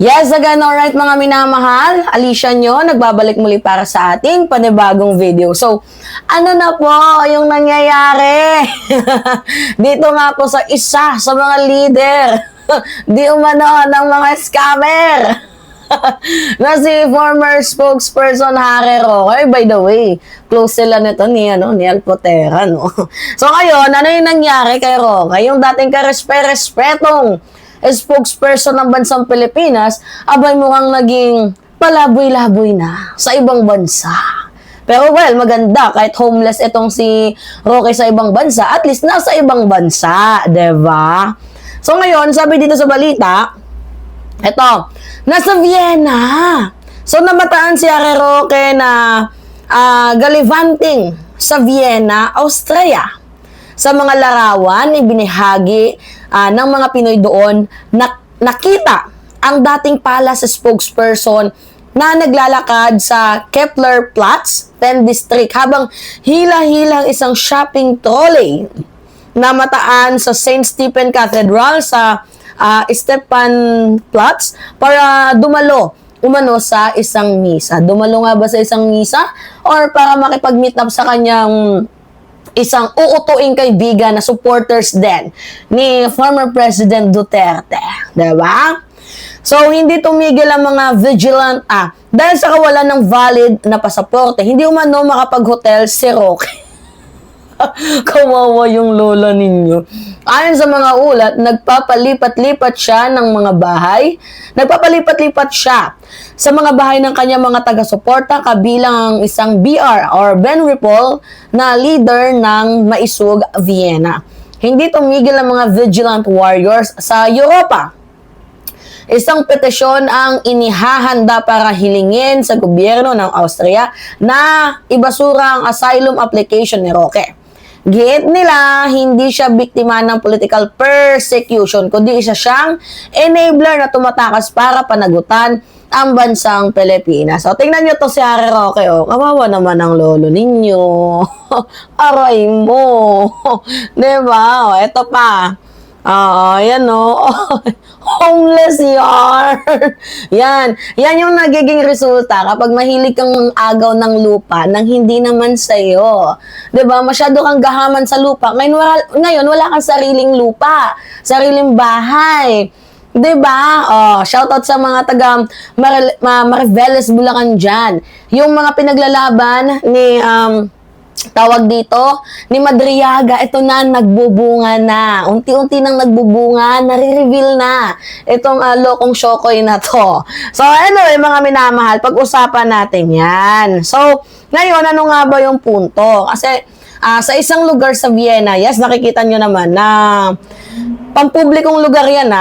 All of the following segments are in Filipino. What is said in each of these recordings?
Yes, again, alright mga minamahal, Alicia nyo, nagbabalik muli para sa ating panibagong video. So, ano na po yung nangyayari? Dito nga po sa isa sa mga leader, di umano ng mga scammer, na si former spokesperson Harry Roque. By the way, close sila nito ni Alpotera, no? So, ngayon, ano yung nangyari kay Roque? Yung dating karespe-respetong spokesperson ng bansang Pilipinas, abay mukhang naging palaboy-laboy na sa ibang bansa. Pero well, maganda, kahit homeless itong si Roque sa ibang bansa, at least nasa ibang bansa, diba? So ngayon, sabi dito sa balita, eto, nasa Vienna. So namataan si Harry Roque na gallivanting sa Vienna, Austria. Sa mga larawan, ibinahagi ng mga Pinoy doon na nakita ang dating palace spokesperson na naglalakad sa Keplerplatz, 10 District, habang hila-hilang isang shopping trolley na mataan sa St. Stephen Cathedral sa Stefanplatz para umano sa isang misa. Dumalo nga ba sa isang misa? Or para makipag-meet up sa kanyang isang uutuing kaibigan na supporters din ni former President Duterte. Diba? So, hindi tumigil ang mga vigilant dahil sa kawalan ng valid na pasaporte, hindi umano makapag-hotel si Roque. Kawawa yung lola ninyo. Ayon sa mga ulat, nagpapalipat-lipat siya ng mga bahay. Nagpapalipat-lipat siya sa mga bahay ng kanyang mga taga-suporta, kabilang ang isang BR or Ben Ripple na leader ng Maisug, Vienna. Hindi tumigil ang mga vigilant warriors sa Europa. Isang petisyon ang inihahanda para hilingin sa gobyerno ng Austria na ibasura ang asylum application ni Roque. Giit nila, hindi siya biktima ng political persecution, kundi isa siyang enabler na tumatakas para panagutan ang bansang Pilipinas. So, tingnan nyo to si Harry Roque, kawawa naman ang lolo ninyo. Aray mo. Diba? Ito pa. Yan homeless yard. Yan yung nagiging resulta kapag mahilig kang agaw ng lupa nang hindi naman sa'yo. Diba? Masyado kang gahaman sa lupa. Ngayon wala kang sariling lupa, sariling bahay. Diba? Shoutout sa mga taga Mariveles, Bulacan dyan. Yung mga pinaglalaban ni tawag dito, ni Madriaga, ito na, nagbubunga na. Unti-unti nang nagbubunga, nare-reveal na itong lokong Shokoy na to. So, anyway, mga minamahal, pag-usapan natin yan. So, ngayon, ano nga ba yung punto? Kasi, sa isang lugar sa Vienna, yes, nakikita nyo naman na pampublikong lugar yan,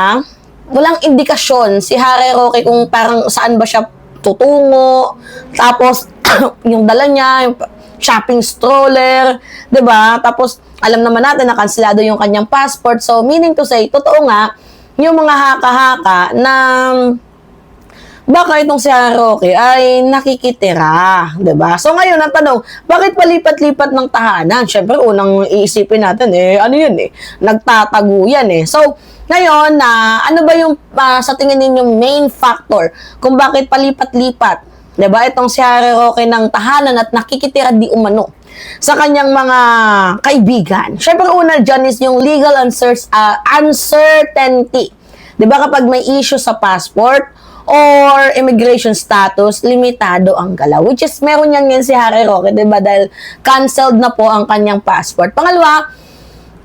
walang indikasyon si Harry Roque kung parang saan ba siya tutungo. Tapos, yung dala niya, yung shopping stroller, 'di ba? Tapos alam naman natin na kanselado yung kanyang passport. So meaning to say, totoo nga yung mga haka-haka na baka itong si Harry Roque ay nakikitira, 'di ba? So ngayon ang tanong, bakit palipat-lipat ng tahanan? Syempre unang iisipin natin ano 'yun nagtatago yan So ngayon ano ba yung sa tingin ninyong main factor kung bakit palipat-lipat? Diba? Itong si Harry Roque ng tahanan at nakikitira di umano sa kanyang mga kaibigan. Siyempre, una dyan is yung legal uncertainty. Diba? Kapag may issue sa passport or immigration status, limitado ang galaw. Which is, meron yan si Harry Roque, diba? Dahil canceled na po ang kanyang passport. Pangalawa,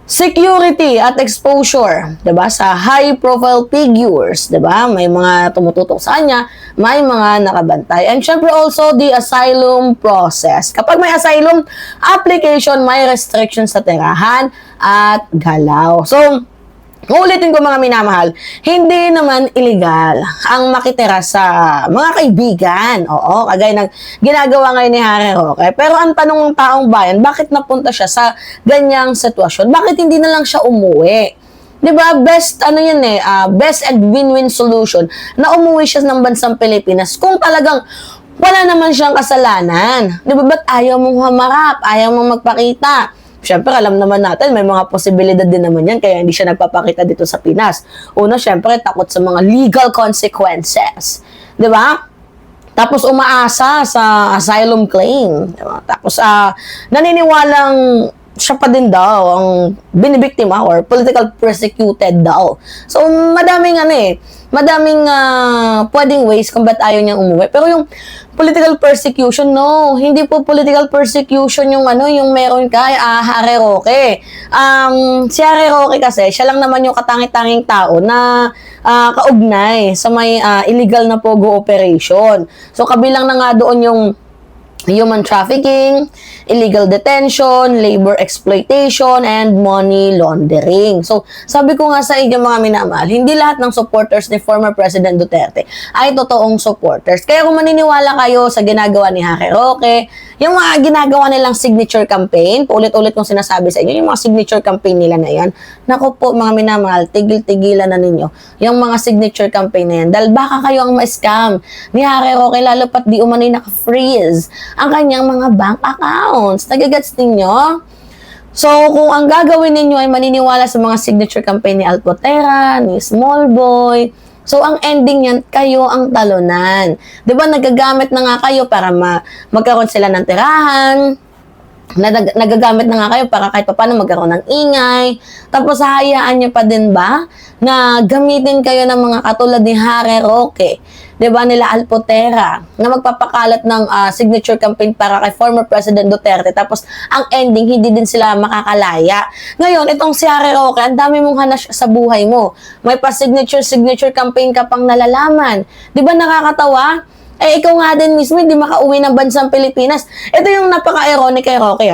security at exposure, 'di ba? Sa high profile figures, 'di ba? May mga tumututok sa kanya, may mga nakabantay. And syempre also the asylum process. Kapag may asylum application, may restrictions sa tirahan at galaw. So, ulitin ko mga minamahal, hindi naman illegal ang makitira sa mga kaibigan. Oo, kagaya ng ginagawa ngayon ni Harry Roque. Pero ang tanong ng taong bayan, bakit napunta siya sa ganyang sitwasyon? Bakit hindi na lang siya umuwi? 'Di ba? Best best and win-win solution na umuwi siya ng bansang Pilipinas kung talagang wala naman siyang kasalanan. 'Di ba? Ba't ayaw mong humarap? Ayaw mong magpakita? Syempre, alam naman natin, may mga posibilidad din naman yan, kaya hindi siya nagpapakita dito sa Pinas. Una, syempre, takot sa mga legal consequences. Di ba? Tapos umaasa sa asylum claim. Diba? Tapos naniniwalang siya pa din daw ang binibiktima or political persecuted daw. So madaming madaming pwedeng ways kung ba't ayaw niyang umuwi. Pero yung political persecution, no, hindi po political persecution yung yung meron kay Harry Roque. Si Harry Roque kasi, siya lang naman yung katangi-tanging tao na kaugnay sa may illegal na pogo operation. So kabilang na nga doon yung human trafficking, illegal detention, labor exploitation, and money laundering. So, sabi ko nga sa inyo mga minamahal, hindi lahat ng supporters ni former President Duterte ay totoong supporters. Kaya kung maniniwala kayo sa ginagawa ni Harry Roque, yung mga ginagawa nilang signature campaign, ulit-ulit kong sinasabi sa inyo, yung mga signature campaign nila na yan, naku po mga minamahal, tigil-tigilan na ninyo yung mga signature campaign na yan. Dahil baka kayo ang ma-scam ni Harry Roque, lalo pat di umano'y naka-freeze ang kanyang mga bank accounts. Nagagets ninyo? So, kung ang gagawin ninyo ay maniniwala sa mga signature campaign ni Alpotera, ni Smallboy, so ang ending yan, kayo ang talunan. Diba, nagagamit na nga kayo para magkaroon sila ng tirahan, nagagamit na nga kayo para kahit paano magkaroon ng ingay. Tapos hahayaan nyo pa din ba na gamitin kayo ng mga katulad ni Harry Roque, diba, nila Alpotera, na magpapakalat ng signature campaign para kay former President Duterte, tapos ang ending, hindi din sila makakalaya. Ngayon, itong si Harry Roque, ang dami mong hanas sa buhay mo. May pa-signature campaign ka pang nalalaman. Diba nakakatawa? Eh, ikaw nga din mismo, hindi makauwi ng bansang Pilipinas. Ito yung napaka-ironic kay Roque,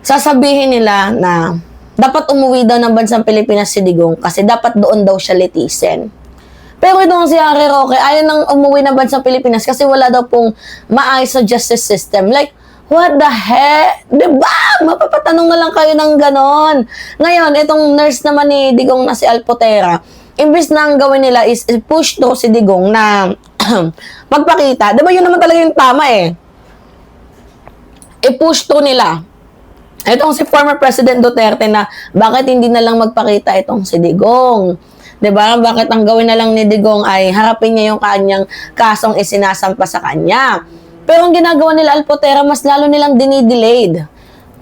Sasabihin nila na dapat umuwi daw ng bansang Pilipinas si Digong kasi dapat doon daw siya litisin. Pero itong si Harry Roque, ayaw nang umuwi ng bansang Pilipinas kasi wala daw pong maayos sa justice system. Like, what the heck? Diba? Mapapatanong na lang kayo ng ganon. Ngayon, itong nurse naman ni Digong na si Alpotera, imbis na ang gawin nila is push to si Digong na magpakita. Diba yun naman talaga yung tama I-push to nila. Itong si former President Duterte na bakit hindi na lang magpakita itong si Digong. Diba? Bakit ang gawin na lang ni Digong ay harapin niya yung kanyang kasong isinasampa sa kanya. Pero ang ginagawa nila Alpotera, mas lalo nilang dinidelayed.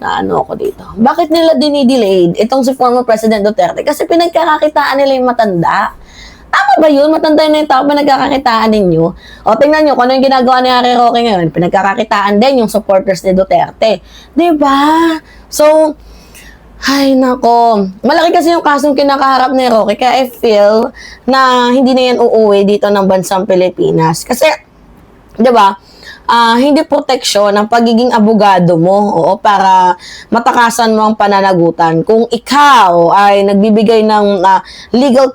Na ako dito. Bakit nila dinidelayed itong si former President Duterte? Kasi pinagkakakitaan nila yung matanda. Tama ba yun? Matanda na yung tao, pinagkakakitaan ninyo. O tingnan nyo kung ano yung ginagawa ni Harry Roque ngayon. Pinagkakakitaan din yung supporters ni Duterte. Diba? So, ay, nako. Malaki kasi yung kasong kinakaharap ni Roque, kaya I feel na hindi na yan uuwi dito ng bansang Pilipinas. Kasi, di ba, hindi proteksyon ang pagiging abogado mo, para matakasan mo ang pananagutan. Kung ikaw ay nagbibigay ng legal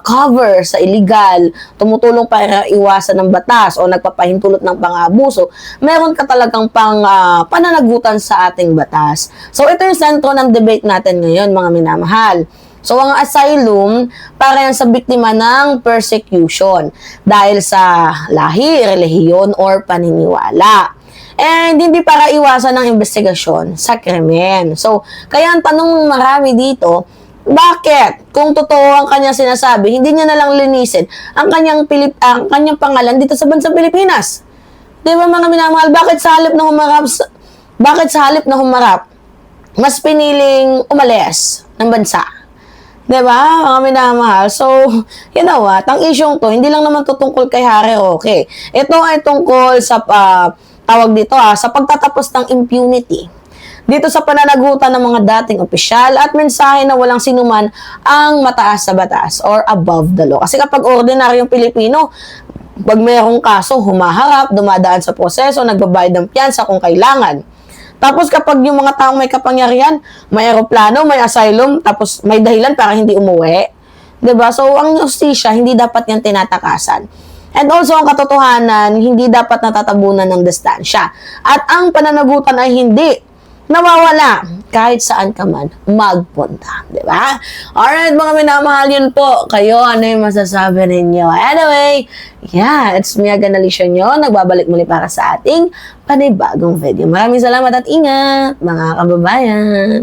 cover sa illegal, tumutulong para iwasan ng batas o nagpapahintulot ng pang-abuso, meron ka talagang pananagutan sa ating batas. So, ito yung sentro ng debate natin ngayon, mga minamahal. So, ang asylum, para yan sa biktima ng persecution dahil sa lahi, relihiyon, or paniniwala. And hindi para iwasan ng investigasyon sa krimen. So, kaya ang tanong marami dito, bakit? Kung totoo ang kanyang sinasabi, hindi niya na lang linisin ang kanyang pangalan dito sa bansang Pilipinas. Di ba mga minamahal, bakit sa halip na humarap, mas piniling umalis ng bansa? Diba? Mga minamahal. So, you know what? Ang isyong to, hindi lang naman tutungkol kay Harry Roque. Ito ay tungkol sa, tawag dito sa pagtatapos ng impunity. Dito sa pananagutan ng mga dating opisyal at mensahe na walang sinuman ang mataas sa batas or above the law. Kasi kapag ordinaryong Pilipino, pag mayroong kaso, humaharap, dumadaan sa proseso, nagbabayad ng piyansa kung kailangan. Tapos kapag yung mga taong may kapangyarihan, may eroplano, may asylum, tapos may dahilan para hindi umuwi. Diba? So, ang justisya, hindi dapat yan tinatakasan. And also, ang katotohanan, hindi dapat natatabunan ng distansya. At ang pananagutan ay hindi nawawala kahit saan ka man magpunta. Di ba? Alright, mga minamahal, yun po. Kayo, ano yung masasabi ninyo? Anyway, yeah, it's me again, Alicia nyo. Nagbabalik muli para sa ating panibagong video. Maraming salamat at ingat, mga kababayan.